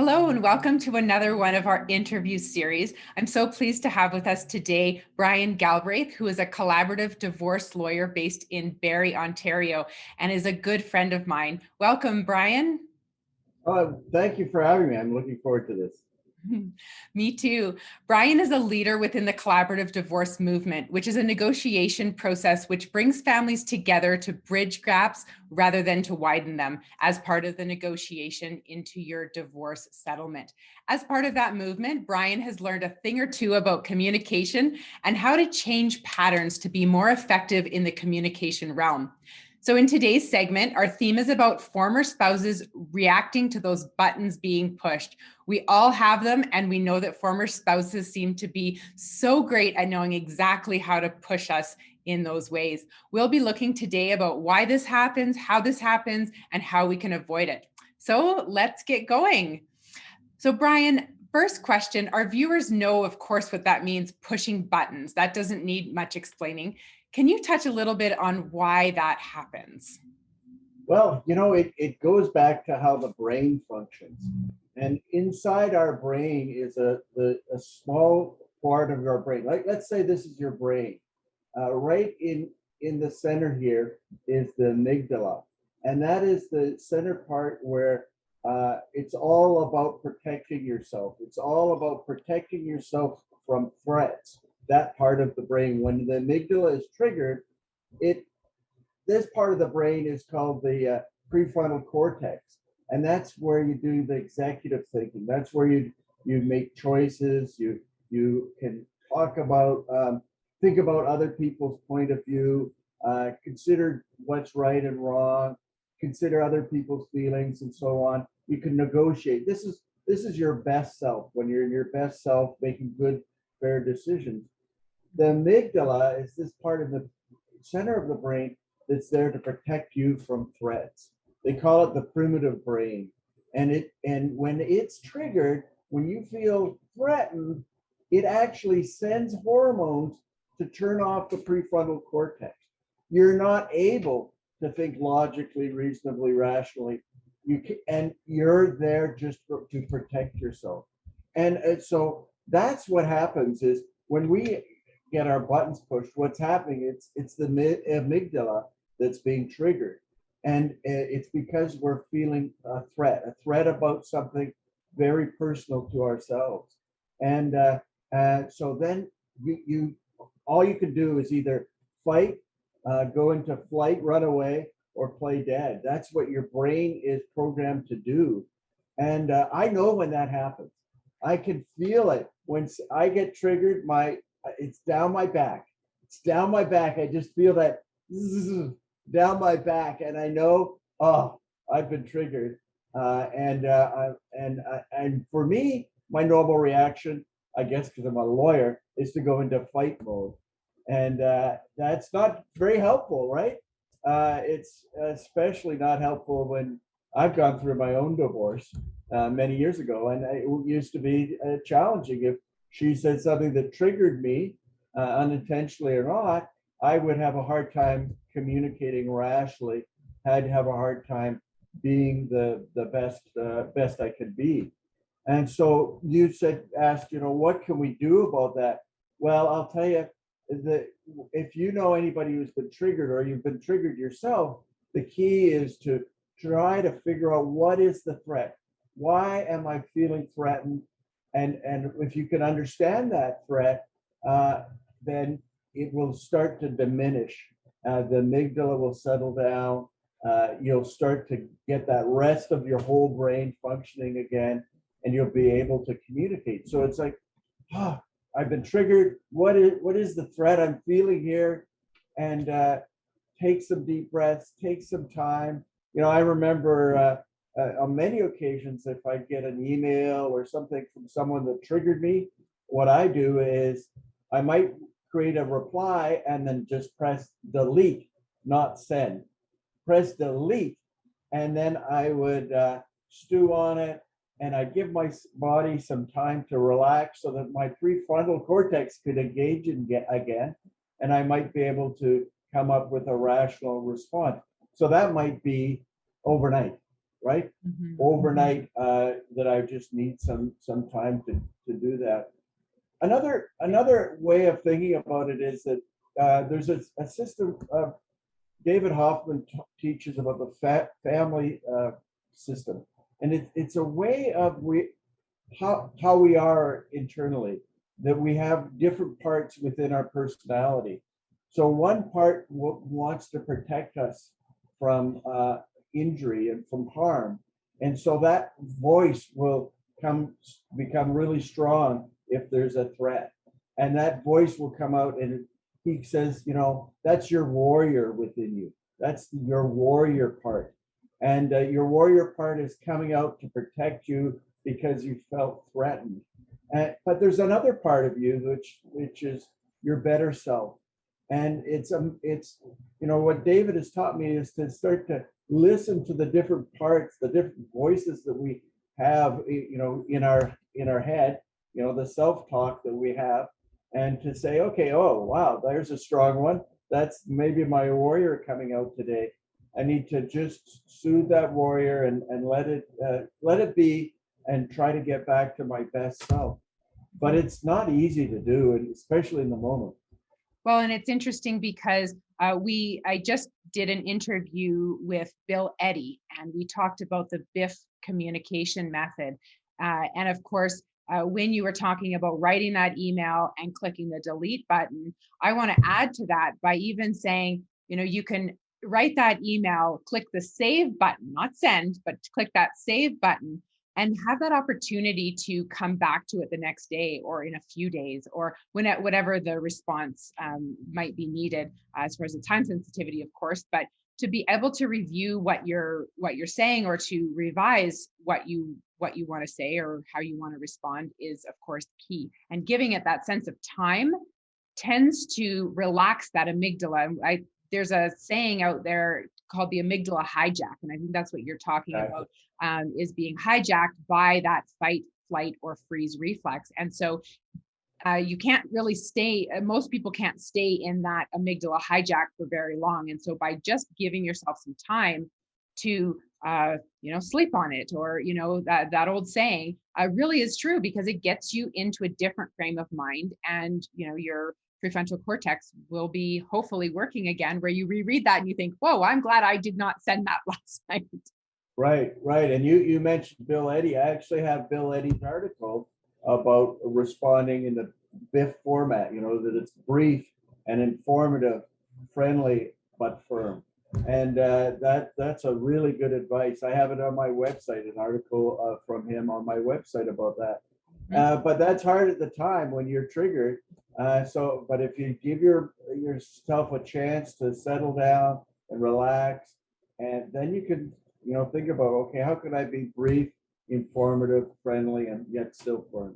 Hello and welcome to another one of our interview series. I'm so pleased to have with us today Brian Galbraith, who is a collaborative divorce lawyer based in Barrie, Ontario, and is a good friend of mine. Welcome, Brian. Thank you for having me. I'm looking forward to this. Me too. Brian is a leader within the collaborative divorce movement, which is a negotiation process which brings families together to bridge gaps rather than to widen them as part of the negotiation into your divorce settlement. As part of that movement, Brian has learned a thing or two about communication and how to change patterns to be more effective in the communication realm. So in today's segment, our theme is about former spouses reacting to those buttons being pushed. We all have them, and we know that former spouses seem to be so great at knowing exactly how to push us in those ways. We'll be looking today about why this happens, and how we can avoid it. So let's get going. So Brian, first question, our viewers know, of course, what that means, pushing buttons. That doesn't need much explaining. Can you touch a little bit on why that happens? Well, it goes back to how the brain functions. And inside our brain is a small part of our brain. Like, let's say this is your brain. Right in the center here is the amygdala. And that is the center part where it's all about protecting yourself. It's all about protecting yourself from threats. That part of the brain, when the amygdala is triggered, this part of the brain is called the prefrontal cortex, and that's where you do the executive thinking. That's where you make choices. You can talk about, think about other people's point of view, consider what's right and wrong, consider other people's feelings, and so on. You can negotiate. This is your best self, when you're in your best self, making good, fair decisions. The amygdala is this part of the center of the brain that's there to protect you from threats. They call it the primitive brain. And when it's triggered, when you feel threatened, it actually sends hormones to turn off the prefrontal cortex. You're not able to think logically, reasonably, rationally. And you're there just to protect yourself. And so that's what happens is when we get our buttons pushed, what's happening, it's the amygdala that's being triggered. And it's because we're feeling a threat about something very personal to ourselves. And so then you all you can do is either fight, go into flight, run away, or play dead. That's what your brain is programmed to do. And I know when that happens. I can feel it when I get triggered. It's down my back. It's down my back. I just feel that down my back, and I know, oh, I've been triggered. And for me, my normal reaction, I guess, because I'm a lawyer, is to go into fight mode, and that's not very helpful, right? It's especially not helpful when I've gone through my own divorce many years ago, and it used to be challenging. If she said something that triggered me, unintentionally or not, I would have a hard time communicating rationally. I'd have a hard time being the best I could be. And so you asked, what can we do about that? Well, I'll tell you that if you know anybody who's been triggered or you've been triggered yourself, the key is to try to figure out what is the threat. Why am I feeling threatened? And if you can understand that threat, then it will start to diminish. The amygdala will settle down. You'll start to get that rest of your whole brain functioning again, and you'll be able to communicate. So it's like, I've been triggered. What is the threat I'm feeling here? And take some deep breaths, take some time. I remember on many occasions, if I get an email or something from someone that triggered me, what I do is I might create a reply and then just press delete, not send. Press delete, and then I would stew on it, and I give my body some time to relax so that my prefrontal cortex could engage again, and I might be able to come up with a rational response. So that might be overnight, right? Overnight, that I just need some time to do that. Another way of thinking about it is that there's a system. David Hoffman teaches about the family system, and it's a way of how we are internally, that we have different parts within our personality. So one part wants to protect us from injury and from harm, and so that voice will become really strong if there's a threat, and that voice will come out, and he says, that's your warrior within you. That's your warrior part, and your warrior part is coming out to protect you because you felt threatened. But there's another part of you which is your better self, and it's what David has taught me is to start to listen to the different parts, the different voices that we have, in our head, the self-talk that we have, and to say, okay, oh wow, there's a strong one. That's maybe my warrior coming out today. I need to just soothe that warrior and let it be, and try to get back to my best self. But it's not easy to do, and especially in the moment. Well, and it's interesting because I just did an interview with Bill Eddy, and we talked about the BIF communication method. And of course, when you were talking about writing that email and clicking the delete button, I want to add to that by even saying, you can write that email, click the save button, not send, but click that save button, and have that opportunity to come back to it the next day or in a few days, or whatever the response might be needed, as far as the time sensitivity, of course, but to be able to review what you're saying, or to revise what you want to say or how you want to respond, is of course key. And giving it that sense of time tends to relax that amygdala. There's a saying out there called the amygdala hijack, and I think that's what you're talking about, is being hijacked by that fight, flight, or freeze reflex. And so you can't really stay, most people can't stay in that amygdala hijack for very long. And so by just giving yourself some time to sleep on it, or that old saying really is true, because it gets you into a different frame of mind, and your prefrontal cortex will be hopefully working again, where you reread that and you think, whoa, I'm glad I did not send that last night. Right. And you mentioned Bill Eddy. I actually have Bill Eddy's article about responding in the BIF format, that it's brief and informative, friendly, but firm. And that's a really good advice. I have it on my website, an article from him on my website about that. But that's hard at the time when you're triggered. But if you give yourself a chance to settle down and relax, and then you can, think about, okay, how can I be brief, informative, friendly, and yet still firm?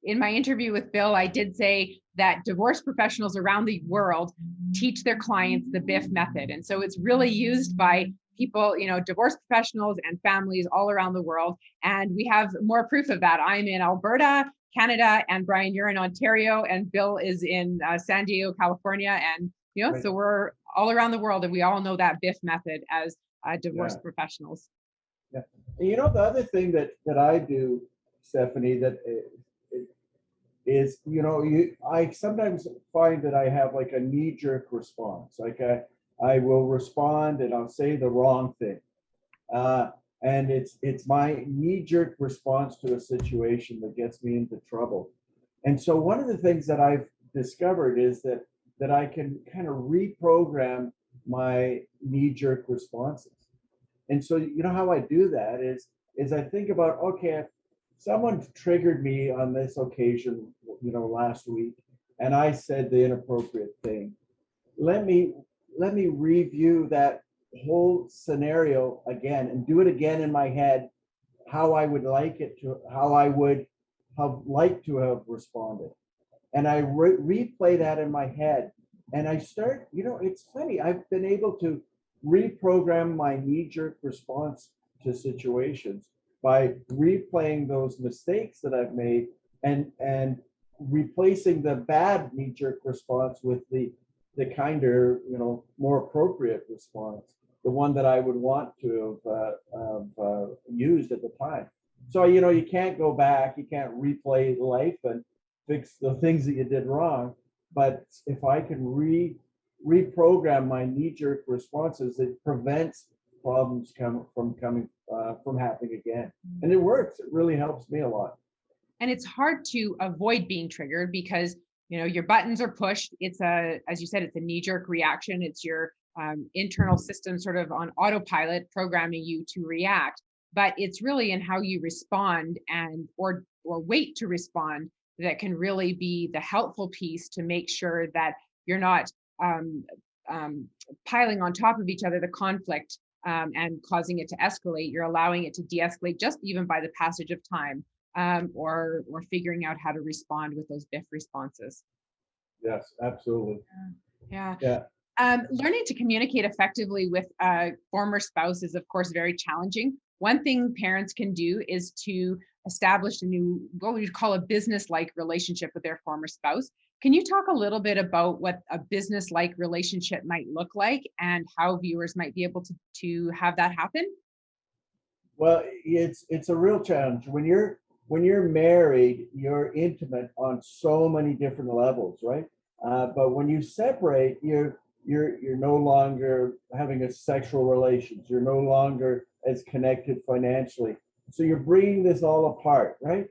In my interview with Bill, I did say that divorce professionals around the world teach their clients the BIF method. And so it's really used by people, divorce professionals and families all around the world. And we have more proof of that. I'm in Alberta, Canada, and Brian, you're in Ontario, and Bill is in San Diego, California. And, right. So we're all around the world, and we all know that BIF method as divorce professionals. Yeah. And the other thing that I do, Stephanie, that is, I sometimes find that I have like a knee-jerk response. Like I will respond and I'll say the wrong thing. And it's my knee-jerk response to a situation that gets me into trouble. And so one of the things that I've discovered is that I can kind of reprogram my knee-jerk responses. And so how I do that is I think about, okay, someone triggered me on this occasion, last week, and I said the inappropriate thing. Let me review that whole scenario again and do it again in my head, how I would have liked to have responded. And I replay that in my head, and I start, it's funny, I've been able to reprogram my knee-jerk response to situations by replaying those mistakes that I've made and replacing the bad knee-jerk response with the kinder, more appropriate response. the one that I would want to have used at the time. So, you know, you can't go back, you can't replay life and fix the things that you did wrong. But if I can reprogram my knee-jerk responses, it prevents problems from happening again. And it works. It really helps me a lot. And it's hard to avoid being triggered because, you know, your buttons are pushed. It's as you said, it's a knee-jerk reaction. It's your internal system sort of on autopilot programming you to react. But it's really in how you respond and or wait to respond that can really be the helpful piece to make sure that you're not um, piling on top of each other the conflict and causing it to escalate. You're allowing it to de-escalate just even by the passage of time, or figuring out how to respond with those BIF responses. Yes, absolutely. Yeah. Yeah. Learning to communicate effectively with former spouse is, of course, very challenging. One thing parents can do is to establish a new, what we would call a business-like relationship with their former spouse. Can you talk a little bit about what a business-like relationship might look like and how viewers might be able to have that happen? Well, it's a real challenge. When you're married, you're intimate on so many different levels, right? But when you separate, you're no longer having a sexual relations. You're no longer as connected financially. So you're bringing this all apart, right?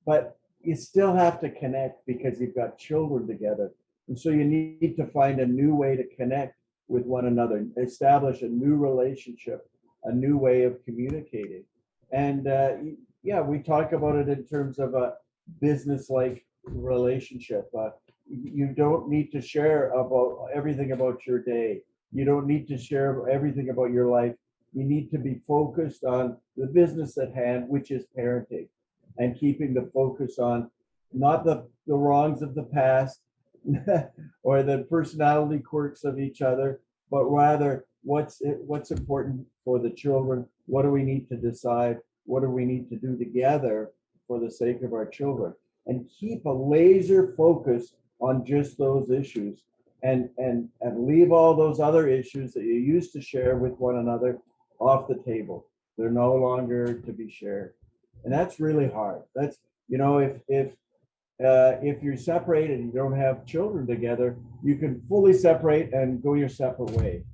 But you still have to connect because you've got children together. And so you need to find a new way to connect with one another, establish a new relationship, a new way of communicating. And yeah, we talk about it in terms of a business-like relationship. You don't need to share about everything about your day. You don't need to share everything about your life. You need to be focused on the business at hand, which is parenting, and keeping the focus on not the wrongs of the past or the personality quirks of each other, but rather what's important for the children. What do we need to decide? What do we need to do together for the sake of our children? And keep a laser focus on just those issues, and leave all those other issues that you used to share with one another off the table. They're no longer to be shared. And that's really hard. That's, you know, if you're separated and you don't have children together, you can fully separate and go your separate way.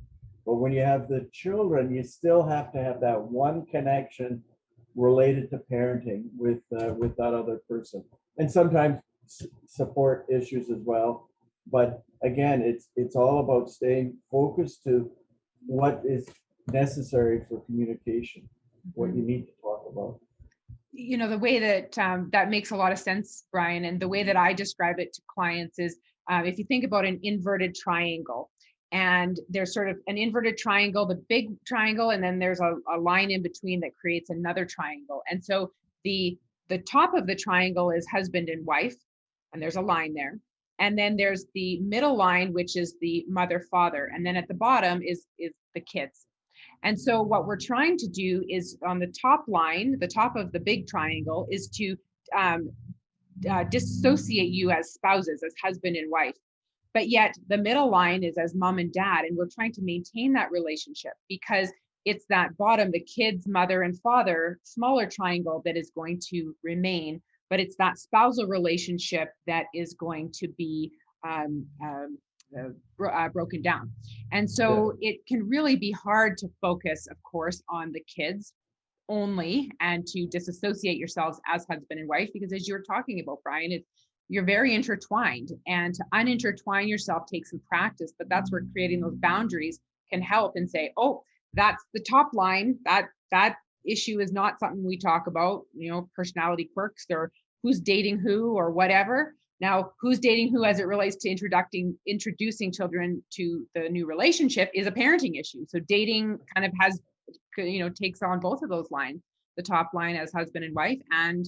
But when you have the children, you still have to have that one connection related to parenting with that other person, and sometimes support issues as well. But again, it's all about staying focused to what is necessary for communication, what you need to talk about. You know, the way that that makes a lot of sense, Brian, and the way that I describe it to clients is if you think about an inverted triangle, and there's sort of an inverted triangle, the big triangle, and then there's a line in between that creates another triangle. And so the top of the triangle is husband and wife, and there's a line there. And then there's the middle line, which is the mother father, and then at the bottom is the kids. And so what we're trying to do is on the top line, the top of the big triangle, is to dissociate you as spouses, as husband and wife. But yet the middle line is as mom and dad. And we're trying to maintain that relationship because it's that bottom, the kids, mother and father, smaller triangle that is going to remain. But it's that spousal relationship that is going to be broken down. And so it can really be hard to focus, of course, on the kids only and to disassociate yourselves as husband and wife, because as you were talking about, Brian, you're very intertwined, and to unintertwine yourself takes some practice, but that's where creating those boundaries can help and say, oh, that's the top line. That issue is not something we talk about, you know, personality quirks or who's dating who or whatever. Now, who's dating who as it relates to introducing children to the new relationship is a parenting issue. So dating kind of has, you know, takes on both of those lines, the top line as husband and wife, and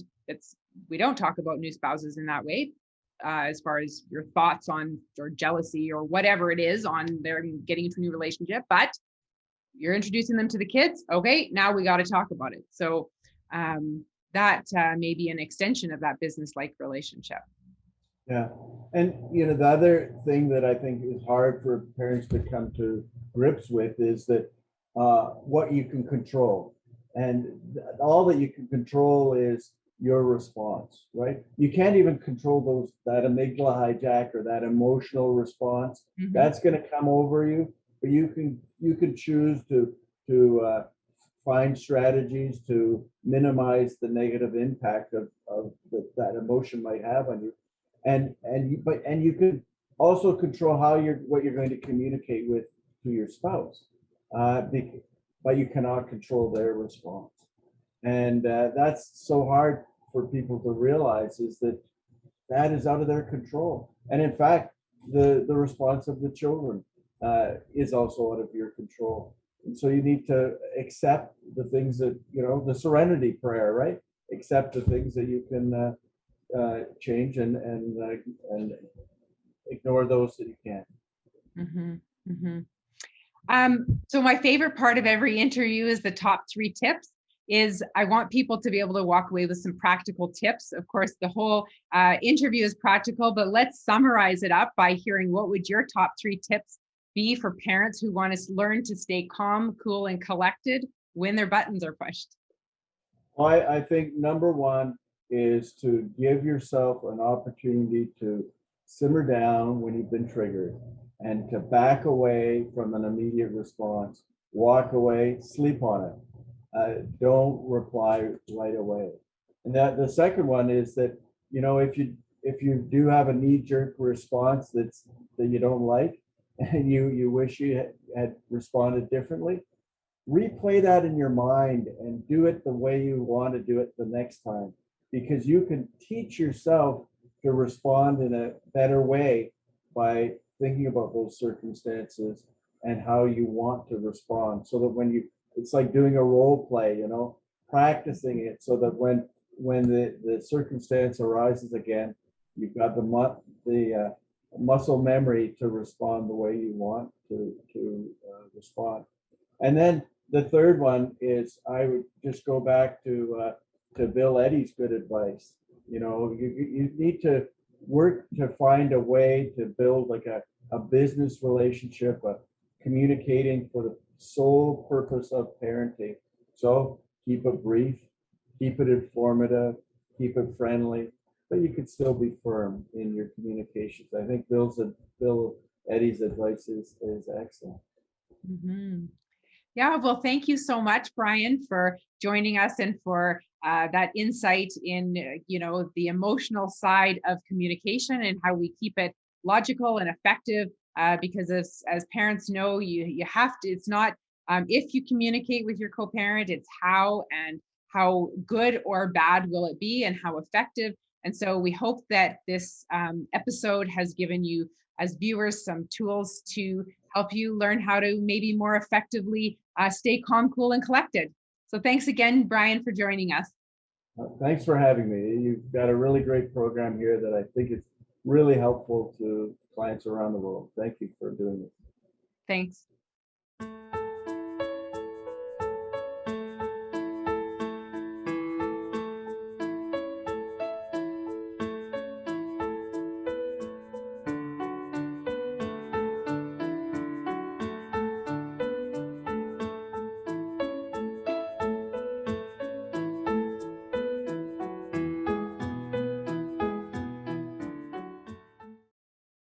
we don't talk about new spouses in that way, as far as your thoughts on or jealousy or whatever it is on their getting into a new relationship, but you're introducing them to the kids. Okay, now we got to talk about it. So that may be an extension of that business-like relationship. Yeah. And, you know, the other thing that I think is hard for parents to come to grips with is that what you can control. And all that you can control is your response, right? You can't even control that amygdala hijack or that emotional response. Mhm. That's going to come over you, but you can choose to find strategies to minimize the negative impact of that emotion might have on you, and you can also control what you're going to communicate with to your spouse, but you cannot control their response. And that's so hard for people to realize, is that is out of their control. And in fact, the response of the children is also out of your control. And so you need to accept the things that, the serenity prayer, right? Accept the things that you can change, and ignore those that you can't. Mm-hmm. Mm-hmm. So my favorite part of every interview is the top 3 tips. I want people to be able to walk away with some practical tips. Of course, the whole interview is practical, but let's summarize it up by hearing what would your top 3 tips be for parents who want to learn to stay calm, cool, and collected when their buttons are pushed. Well, I think number one is to give yourself an opportunity to simmer down when you've been triggered, and to back away from an immediate response. Walk away, sleep on it. Don't reply right away. And that the second one is that, if you do have a knee-jerk response that you don't like, and you wish you had responded differently, replay that in your mind and do it the way you want to do it the next time, because you can teach yourself to respond in a better way by thinking about those circumstances and how you want to respond, so that it's like doing a role play, practicing it, so that when the circumstance arises again, you've got the muscle memory to respond the way you want to respond. And then the third one is, I would just go back to Bill Eddy's good advice. You need to work to find a way to build like a business relationship, communicating for the sole purpose of parenting. So keep it brief, keep it informative, keep it friendly, but you can still be firm in your communications. I think Bill Eddy's advice is excellent. Mm-hmm. Yeah, well, thank you so much, Brian, for joining us and for that insight in, the emotional side of communication and how we keep it logical and effective. Because as parents know, you have to. It's not if you communicate with your co-parent, it's how, and how good or bad will it be, and how effective. And so we hope that this episode has given you, as viewers, some tools to help you learn how to maybe more effectively stay calm, cool, and collected. So thanks again, Brian, for joining us. Thanks for having me. You've got a really great program here that I think is really helpful to clients around the world. Thank you for doing this. Thanks.